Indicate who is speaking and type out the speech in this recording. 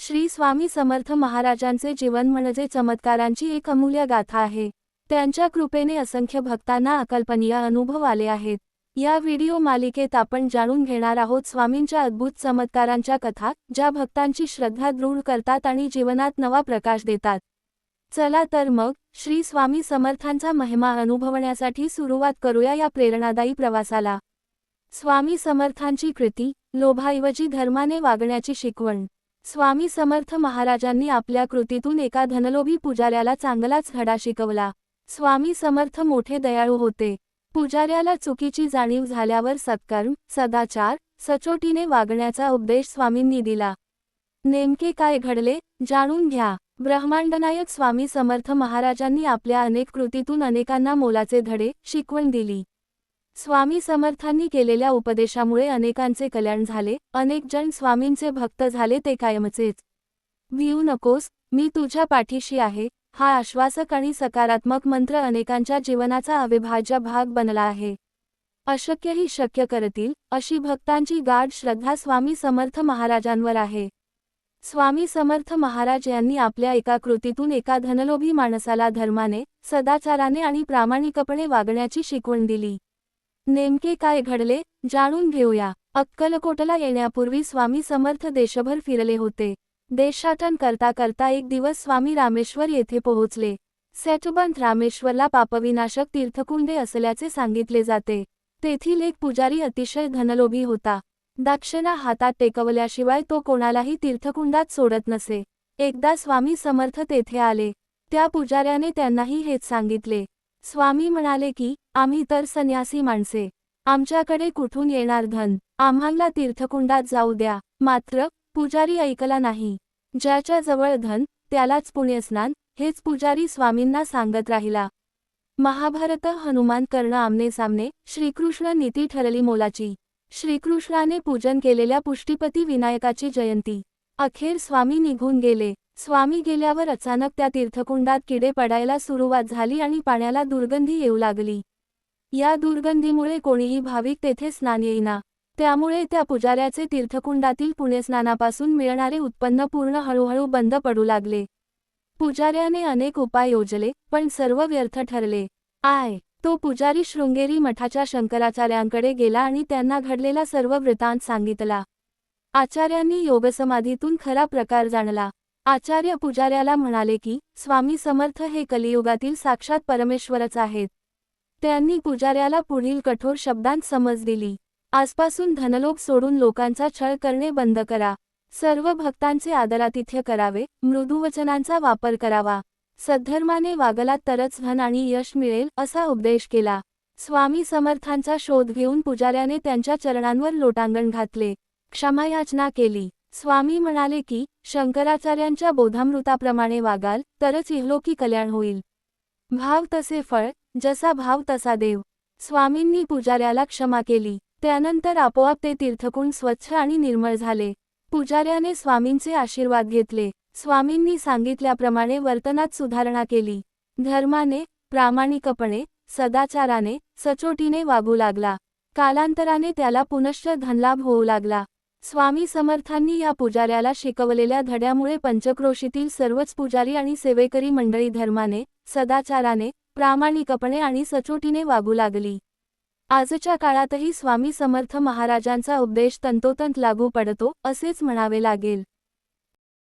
Speaker 1: श्री स्वामी समर्थ महाराजांचे जीवन म्हणजे चमत्कारांची एक अमूल्य गाथा आहे। त्यांच्या कृपेने असंख्य भक्तांना अकल्पनीय अनुभव आले आहेत। या व्हिडिओ मालिकेत आपण जाणून घेणार आहोत स्वामींच्या अद्भुत चमत्कारांच्या कथा, ज्या भक्तांची श्रद्धा दृढ करतात आणि जीवनात नवा प्रकाश देतात। चला तर मग श्री स्वामी समर्थांचा महिमा अनुभवण्यासाठी सुरुवात करूया या प्रेरणादायी प्रवासाला। स्वामी समर्थांची कृती, लोभाऐवजी धर्माने वागण्याची शिकवण। स्वामी समर्थ महाराजांनी आपल्या कृतीतून एका धनलोभी पुजाऱ्याला चांगलाच धडा शिकवला। स्वामी समर्थ मोठे दयाळू होते। पुजाऱ्याला चुकीची जाणीव झाल्यावर सत्कर्म, सदाचार, सचोटीने वागण्याचा उपदेश स्वामींनी दिला। नेमके काय घडले, जाणून घ्या। ब्रह्मांडनायक स्वामी समर्थ महाराजांनी आपल्या अनेक कृतीतून अनेकांना मोलाचे धडे, शिकवण दिली। स्वामी समर्थांनी केलेल्या उपदेशामुळे अनेकांचे कल्याण झाले, अनेक जण स्वामींचे भक्त झाले ते कायमचेच। भिवू नकोस, मी तुझ्या पाठीशी आहे, हा आश्वासक आणि सकारात्मक मंत्र अनेकांच्या जीवनाचा अविभाज्य भाग बनला आहे। अशक्यही शक्य करतील, अशी भक्तांची गाढ श्रद्धा स्वामी समर्थ महाराजांवर आहे। स्वामी समर्थ महाराज यांनी आपल्या एका कृतीतून एका धनलोभी माणसाला धर्माने, सदाचाराने आणि प्रामाणिकपणे वागण्याची शिकवण दिली। नेमके काय घडले, जाणून घेऊया। अक्कलकोटला येण्यापूर्वी स्वामी समर्थ देशभर फिरले होते। देशाटन करता करता एक दिवस स्वामी रामेश्वर येथे पोहोचले। सेटुबंध रामेश्वरला पापविनाशक तीर्थकुंडे असल्याचे सांगितले जाते। तेथील एक पुजारी अतिशय धनलोभी होता। दक्षिणा हातात टेकवल्याशिवाय तो कोणालाही तीर्थकुंडात सोडत नसे। एकदा स्वामी समर्थ तेथे आले। त्या पुजाऱ्याने त्यांनाही हेच सांगितले। स्वामी म्हणाले की, आम्ही तर संन्यासी माणसे, आमच्याकडे कुठून येणार धन, आम्हाला तीर्थकुंडात जाऊ द्या। मात्र पुजारी ऐकला नाही। ज्याच्या जवळ धन, त्यालाच पुण्यस्नान, हेच पुजारी स्वामींना सांगत राहिला। महाभारत हनुमान कर्ण आमने सामने, श्रीकृष्ण नीती ठरली मोलाची। श्रीकृष्णाने पूजन केलेल्या पुष्टीपती विनायकाची जयंती। अखेर स्वामी निघून गेले। स्वामी गेल्यावर अचानक त्या तीर्थकुंडात किडे पडायला सुरुवात झाली आणि पाण्याला दुर्गंधी येऊ लागली। या दुर्गंधीमुळे कोणीही भाविक तेथे स्नान येईना। त्यामुळे त्या पुजाऱ्याचे तीर्थकुंडातील पुण्यस्नानापासून मिळणारे उत्पन्न पूर्ण हळूहळू बंद पडू लागले। पुजाऱ्याने अनेक उपाय योजले, पण सर्व व्यर्थ ठरले। तो पुजारी शृंगेरी मठाच्या शंकराचार्यांकडे गेला आणि त्यांना घडलेला सर्व वृत्तांत सांगितला। आचार्यांनी योगसमाधीतून खरा प्रकार जाणला। आचार्य पुजाऱ्याला म्हणाले की, स्वामी समर्थ हे कलियुगातील साक्षात परमेश्वरच आहेत। त्यांनी पुजाऱ्याला पुढील कठोर शब्दांत समज दिली। आजपासून धनलोभ सोडून लोकांचा छळ करणे बंद करा। सर्व भक्तांचे आदरातिथ्य करावे, मृदुवचनांचा वापर करावा। सद्धर्माने वागलात तरच धन आणि यश मिळेल, असा उपदेश केला। स्वामी समर्थांचा शोध घेऊन पुजाऱ्याने त्यांच्या चरणांवर लोटांगण घातले, क्षमायाचना केली। स्वामी म्हणाले की, शंकराचार्यांच्या बोधामृताप्रमाणे वागाल, तरच इहलोकी कल्याण होईल। भाव तसे फळ, जसा भाव तसा देव। स्वामींनी पुजाऱ्याला क्षमा केली। त्यानंतर आपोआप ते तीर्थकुंड स्वच्छ आणि निर्मळ झाले। पुजाऱ्याने स्वामींचे आशीर्वाद घेतले। स्वामींनी सांगितल्याप्रमाणे वर्तनात सुधारणा केली। धर्माने, प्रामाणिकपणे, सदाचाराने, सचोटीने वागू लागला। कालांतराने त्याला पुनश्च धनलाभ होऊ लागला। स्वामी समर्थांनी या पुजाऱ्याला शिकवलेल्या धड्यामुळे पंचक्रोशीतील सर्वच पुजारी आणि सेवेकरी मंडळी धर्माने, सदाचाराने, प्रामाणिकपणे आणि सचोटीने वागू लागली। आजच्या काळातही स्वामी समर्थ महाराजांचा उपदेश तंतोतंत लागू पडतो, असेच म्हणावे लागेल।